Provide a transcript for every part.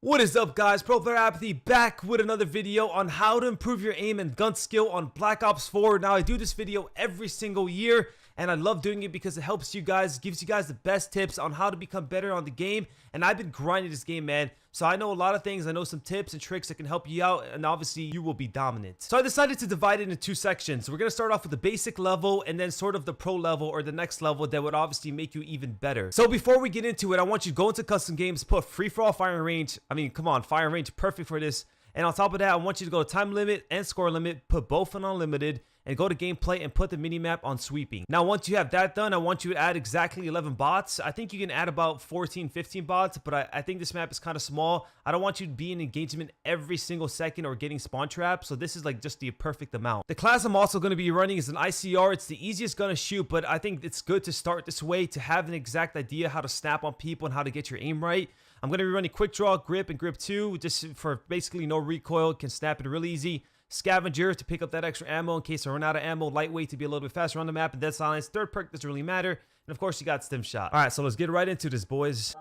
What is up, guys? Pro Player Apathy back with another video on how to improve your aim and gun skill on Black Ops 4. Now, I do this video every single year, and I love doing it because it helps you guys, gives you guys the best tips on how to become better on the game. And I've been grinding this game, man, so I know a lot of things. I know some tips and tricks that can help you out, and obviously you will be dominant. So I decided to divide it into two sections. We're going to start off with the basic level and then sort of the pro level or the next level that would obviously make you even better. So before we get into it, I want you to go into custom games, put free-for-all firing range. I mean, come on, firing range, perfect for this. And on top of that, I want you to go to time limit and score limit, put both on unlimited, and go to gameplay and put the minimap on sweeping. Now, once you have that done, I want you to add exactly 11 bots. I think you can add about 14, 15 bots, but I think this map is kind of small. I don't want you to be in engagement every single second or getting spawn trapped, so this is like just the perfect amount. The class I'm also going to be running is an ICR. It's the easiest gun to shoot, but I think it's good to start this way to have an exact idea how to snap on people and how to get your aim right. I'm going to be running quick draw, grip, and grip 2 just for basically no recoil. Can snap it really easy. Scavenger to pick up that extra ammo in case I run out of ammo. Lightweight to be a little bit faster on the map. And dead silence. Third perk doesn't really matter. And of course, you got stim shot. All right, so let's get right into this, boys.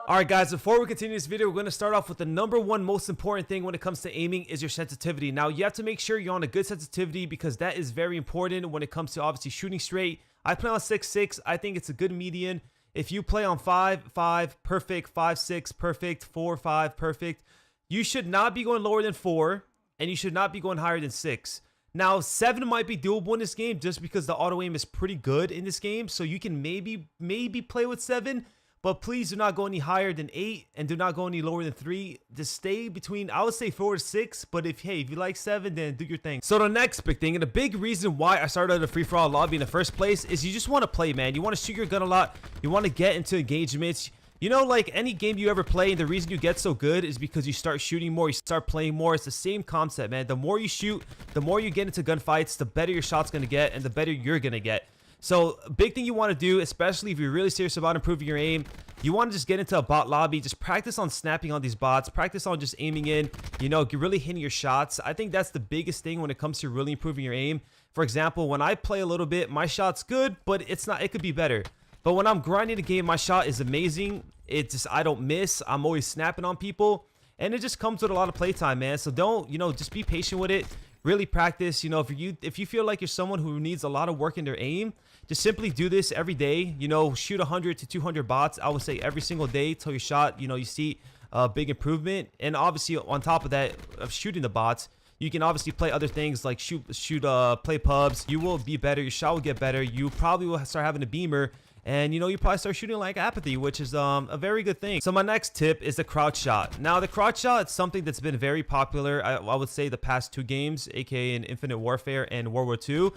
All right, guys, before we continue this video, we're going to start off with the #1 most important thing when it comes to aiming is your sensitivity. Now, you have to make sure you're on a good sensitivity because that is very important when it comes to obviously shooting straight. I play on 6.6. I think it's a good median. If you play on 5.5, perfect, 5.6, perfect, 4.5, perfect. You should not be going lower than 4, and you should not be going higher than 6. Now, 7 might be doable in this game just because the auto aim is pretty good in this game, so you can maybe play with 7, but please do not go any higher than 8, and do not go any lower than 3. Just stay between, I would say 4 to 6, but if you like 7, then do your thing. So the next big thing, and the big reason why I started a free-for-all lobby in the first place is you just want to play, man. You want to shoot your gun a lot. You want to get into engagements. You know, like any game you ever play, the reason you get so good is because you start shooting more, you start playing more. It's the same concept, man. The more you shoot, the more you get into gunfights, the better your shot's going to get and the better you're going to get. So, a big thing you want to do, especially if you're really serious about improving your aim, you want to just get into a bot lobby. Just practice on snapping on these bots. Practice on just aiming in, you know, really hitting your shots. I think that's the biggest thing when it comes to really improving your aim. For example, when I play a little bit, my shot's good, but it's not, it could be better. But when I'm grinding the game, my shot is amazing. It's just, I don't miss. I'm always snapping on people. And it just comes with a lot of playtime, man. So don't, you know, just be patient with it. Really practice. You know, if you feel like you're someone who needs a lot of work in their aim, just simply do this every day. You know, shoot 100 to 200 bots, I would say every single day till your shot, you know, you see a big improvement. And obviously, on top of that, of shooting the bots, you can obviously play other things like play pubs. You will be better. Your shot will get better. You probably will start having a beamer. And, you know, you probably start shooting like Apathy, which is a very good thing. So my next tip is the crouch shot. Now, the crouch shot is something that's been very popular, I would say, the past 2 games, aka in Infinite Warfare and World War II.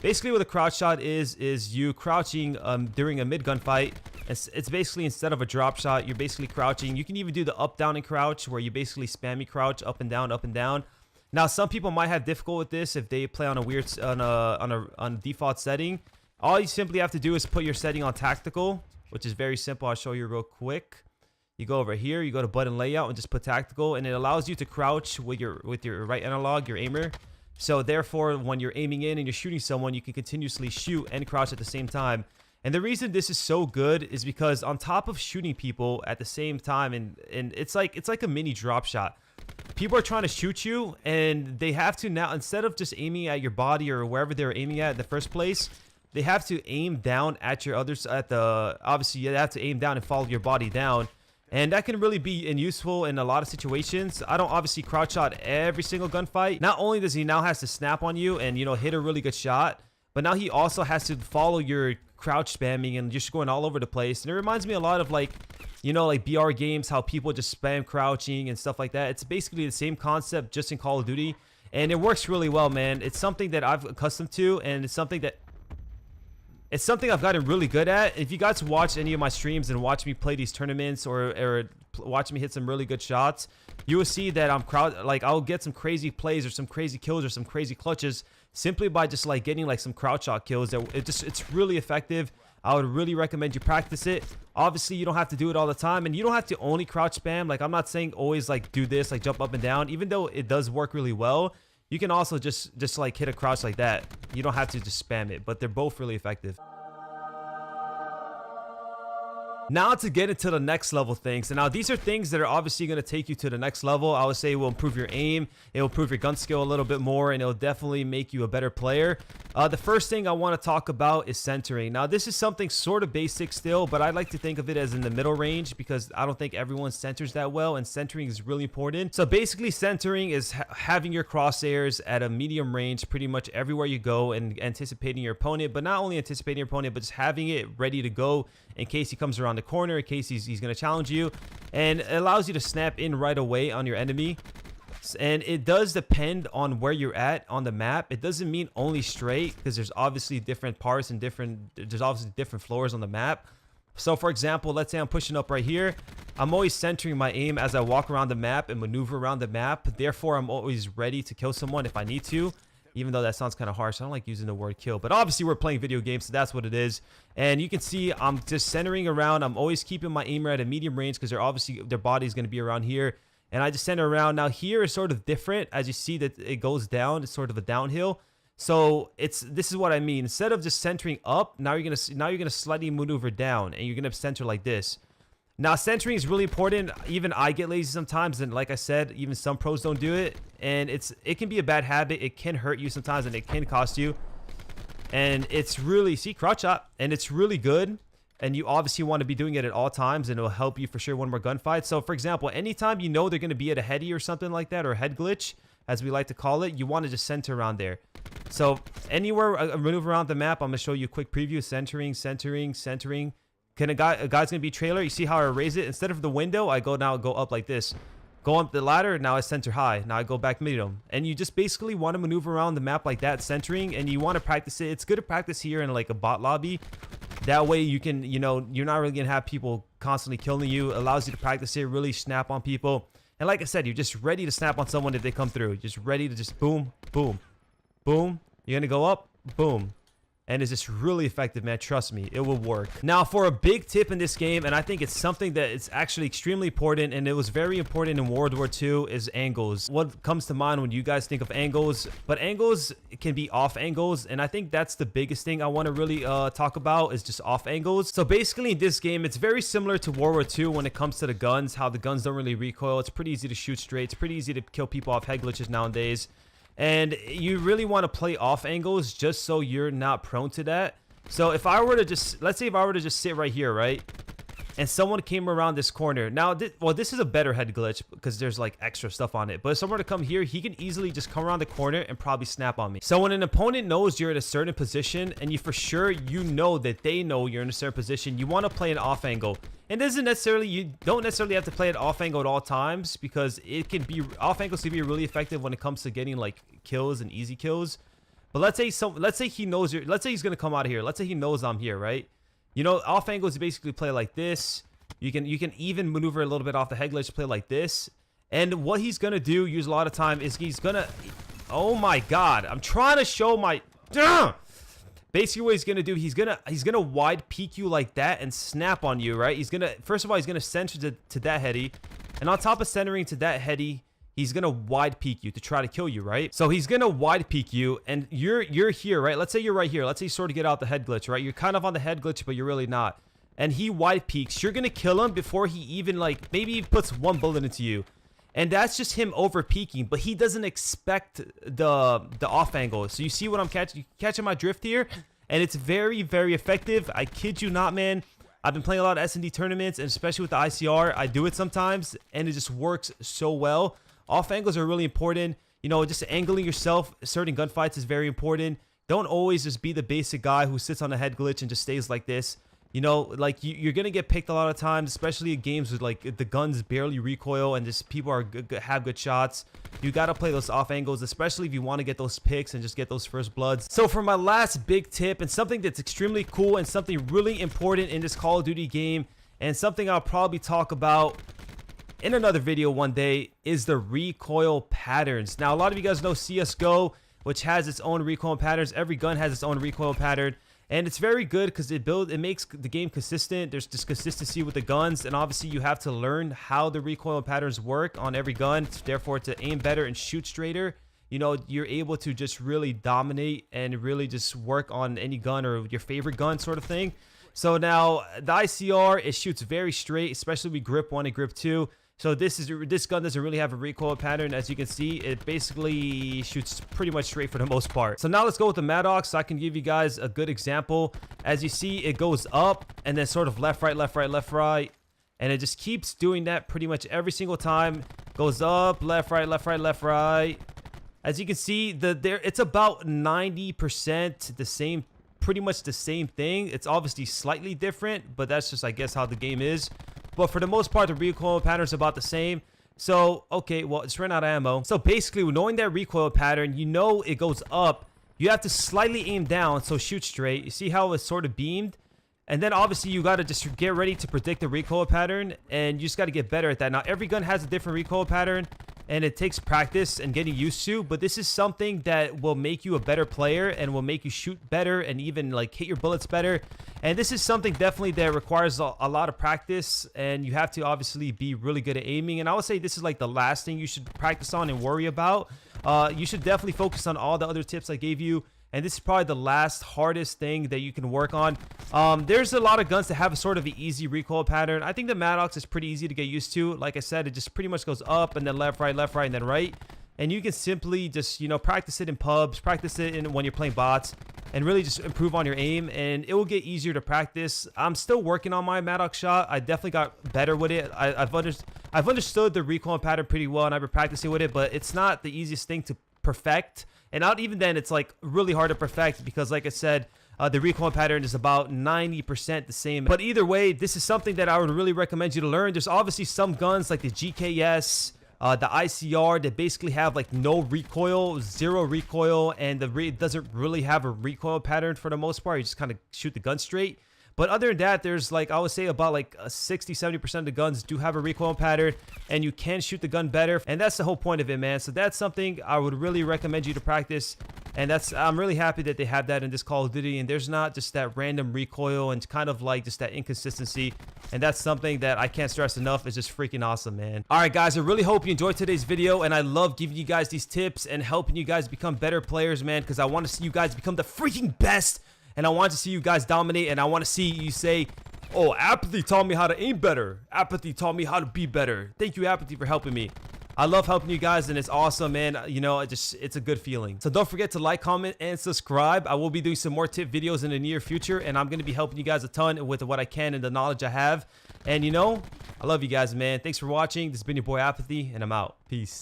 Basically, what the crouch shot is you crouching during a mid-gun fight. It's basically, instead of a drop shot, you're basically crouching. You can even do the up, down, and crouch, where you basically spammy crouch up and down, up and down. Now, some people might have difficulty with this if they play on a weird, on a default setting. All you simply have to do is put your setting on tactical, which is very simple. I'll show you real quick. You go over here, you go to button layout and just put tactical, and it allows you to crouch with your right analog, your aimer. So therefore, when you're aiming in and you're shooting someone, you can continuously shoot and crouch at the same time. And the reason this is so good is because on top of shooting people at the same time, and it's like a mini drop shot. People are trying to shoot you, and they have to now, instead of just aiming at your body or wherever they're aiming at in the first place, they have to aim down at your others, obviously you have to aim down and follow your body down. And that can really be useful in a lot of situations. I don't obviously crouch shot every single gunfight. Not only does he now has to snap on you and, you know, hit a really good shot, but now he also has to follow your crouch spamming and just going all over the place. And it reminds me a lot of, like, you know, like BR games, how people just spam crouching and stuff like that. It's basically the same concept just in Call of Duty. And it works really well, man. It's something that I've accustomed to, and it's something I've gotten really good at. If you guys watch any of my streams and watch me play these tournaments or watch me hit some really good shots, you will see that I'll get some crazy plays or some crazy kills or some crazy clutches simply by just like getting like some crouch shot kills. It's really effective. I would really recommend you practice it. Obviously, you don't have to do it all the time, and you don't have to only crouch spam. Like, I'm not saying always like do this, like jump up and down, even though it does work really well. You can also just like hit a crouch like that. You don't have to just spam it, but they're both really effective. Now to get into the next level things. And now these are things that are obviously going to take you to the next level. I would say it will improve your aim. It will improve your gun skill a little bit more, and it'll definitely make you a better player. The first thing I want to talk about is centering. Now this is something sort of basic still, but I like to think of it as in the middle range because I don't think everyone centers that well, and centering is really important. So basically centering is having your crosshairs at a medium range pretty much everywhere you go and anticipating your opponent, but not only anticipating your opponent, but just having it ready to go in case he comes around the corner, in case he's going to challenge you. And it allows you to snap in right away on your enemy. And it does depend on where you're at on the map. It doesn't mean only straight, because there's obviously different parts and there's obviously different floors on the map. So for example, let's say I'm pushing up right here. I'm always centering my aim as I walk around the map and maneuver around the map. Therefore, I'm always ready to kill someone if I need to. Even though that sounds kind of harsh, I don't like using the word kill, but obviously we're playing video games, so that's what it is. And you can see I'm just centering around. I'm always keeping my aimer at a medium range because their body is going to be around here. And I just center around. Now here is sort of different. As you see that it goes down, it's sort of a downhill. So this is what I mean. Instead of just centering up, now you're gonna slightly maneuver down, and you're gonna center like this. Now centering is really important. Even I get lazy sometimes, and like I said, even some pros don't do it, and it can be a bad habit. It can hurt you sometimes, and it can cost you. And it's really, see, crouch up, and it's really good. And you obviously want to be doing it at all times, and it'll help you for sure win more gunfights. So for example, anytime you know they're going to be at a heady or something like that, or a head glitch, as we like to call it, you want to just center around there. So anywhere I maneuver around the map, I'm going to show you a quick preview. Centering, centering, centering. A guy's going to be trailer. You see how I raise it? Instead of the window, I go up like this. Go up the ladder. Now I center high. Now I go back medium. And you just basically want to maneuver around the map like that, centering. And you want to practice it. It's good to practice here in like a bot lobby. That way you can, you're not really going to have people constantly killing you. It allows you to practice it, really snap on people. And like I said, you're just ready to snap on someone if they come through. Just ready to just boom, boom, boom. You're going to go up, boom. And it's just really effective, man. Trust me, it will work. Now, for a big tip in this game, and I think it's something that it's actually extremely important, and it was very important in World War II, is angles. What comes to mind when you guys think of angles? But angles can be off angles, and I think that's the biggest thing I want to really talk about is just off angles. So basically, in this game, it's very similar to World War II when it comes to the guns, how the guns don't really recoil. It's pretty easy to shoot straight. It's pretty easy to kill people off head glitches nowadays. And you really want to play off angles just so you're not prone to that. So if I were to just, let's say if I were to just sit right here, right? And someone came around this corner. Now, this is a better head glitch because there's like extra stuff on it. But if someone were to come here, he can easily just come around the corner and probably snap on me. So when an opponent knows you're in a certain position and you for sure, you know that they know you're in a certain position, you want to play an off angle. And you don't necessarily have to play it off angle at all times because it can be, off angles can be really effective when it comes to getting like kills and easy kills. But let's say he knows let's say he's going to come out of here. Let's say he knows I'm here, right? Off angles basically play like this. You can even maneuver a little bit off the head glitch, play like this. And what he's going to do, use a lot of time, is he's going to, oh my God, I'm trying to show my, basically what he's going to do, he's going to wide peek you like that and snap on you, right? First of all, he's going to center to that heady. And on top of centering to that heady, he's going to wide peek you to try to kill you, right? So he's going to wide peek you and you're here, right? Let's say you're right here. Let's say you sort of get out the head glitch, right? You're kind of on the head glitch, but you're really not. And he wide peeks. You're going to kill him before he even maybe he puts one bullet into you. And that's just him over peeking, but he doesn't expect the off angle. So you see what I'm catching my drift here? And it's very, very effective. I kid you not, man. I've been playing a lot of S&D tournaments, and especially with the ICR, I do it sometimes, and it just works so well. Off angles are really important. Just angling yourself, certain gunfights is very important. Don't always just be the basic guy who sits on a head glitch and just stays like this. You're gonna get picked a lot of times, especially in games with the guns barely recoil and just people have good shots. You gotta play those off angles, especially if you want to get those picks and just get those first bloods. So for my last big tip, and something that's extremely cool and something really important in this Call of Duty game, and something I'll probably talk about in another video one day, is the recoil patterns. Now, a lot of you guys know CSGO, which has its own recoil patterns. Every gun has its own recoil pattern. And it's very good because it makes the game consistent. There's just consistency with the guns, and obviously you have to learn how the recoil patterns work on every gun. Therefore, to aim better and shoot straighter, you're able to just really dominate and really just work on any gun or your favorite gun sort of thing. So now the ICR, it shoots very straight, especially with grip 1 and grip 2. So this gun doesn't really have a recoil pattern. As you can see, it basically shoots pretty much straight for the most part. So now let's go with the Maddox so I can give you guys a good example. As you see, it goes up and then sort of left, right, left, right, left, right. And it just keeps doing that pretty much every single time. Goes up, left, right, left, right, left, right. As you can see, it's about 90% the same, pretty much the same thing. It's obviously slightly different, but that's just, I guess, how the game is. But for the most part, the recoil pattern is about the same. So, okay, well, it's ran out of ammo. So basically, knowing that recoil pattern, you know it goes up. You have to slightly aim down, so shoot straight. You see how it's sort of beamed? And then obviously you got to just get ready to predict the recoil pattern, and you just got to get better at that. Now, every gun has a different recoil pattern, and it takes practice and getting used to, but this is something that will make you a better player and will make you shoot better and even like hit your bullets better. And this is something definitely that requires a lot of practice, and you have to obviously be really good at aiming. And I would say this is like the last thing you should practice on and worry about. You should definitely focus on all the other tips I gave you. And this is probably the last hardest thing that you can work on. There's a lot of guns that have a sort of an easy recoil pattern. I think the Maddox is pretty easy to get used to. Like I said, it just pretty much goes up and then left, right, and then right. And you can simply just, you know, practice it in pubs, practice it when you're playing bots, and really just improve on your aim, and it will get easier to practice. I'm still working on my Maddox shot. I definitely got better with it. I've understood the recoil pattern pretty well, and I've been practicing with it, but it's not the easiest thing to perfect. And not even then, it's like really hard to perfect because, like I said, the recoil pattern is about 90% the same. But either way, this is something that I would really recommend you to learn. There's obviously some guns like the GKS, the ICR, that basically have like no recoil, zero recoil, and it doesn't really have a recoil pattern for the most part. You just kind of shoot the gun straight. But other than that, there's like, I would say about like 60-70% of the guns do have a recoil pattern, and you can shoot the gun better. And that's the whole point of it, man. So that's something I would really recommend you to practice. And I'm really happy that they have that in this Call of Duty, and there's not just that random recoil and kind of like just that inconsistency. And that's something that I can't stress enough. It's just freaking awesome, man. All right, guys, I really hope you enjoyed today's video, and I love giving you guys these tips and helping you guys become better players, man, because I want to see you guys become the freaking best. And I want to see you guys dominate, and I want to see you say, oh, Apathy taught me how to aim better. Apathy taught me how to be better. Thank you, Apathy, for helping me. I love helping you guys, and it's awesome, man. You know, it's a good feeling. So don't forget to like, comment, and subscribe. I will be doing some more tip videos in the near future, and I'm going to be helping you guys a ton with what I can and the knowledge I have. And, you know, I love you guys, man. Thanks for watching. This has been your boy, Apathy, and I'm out. Peace.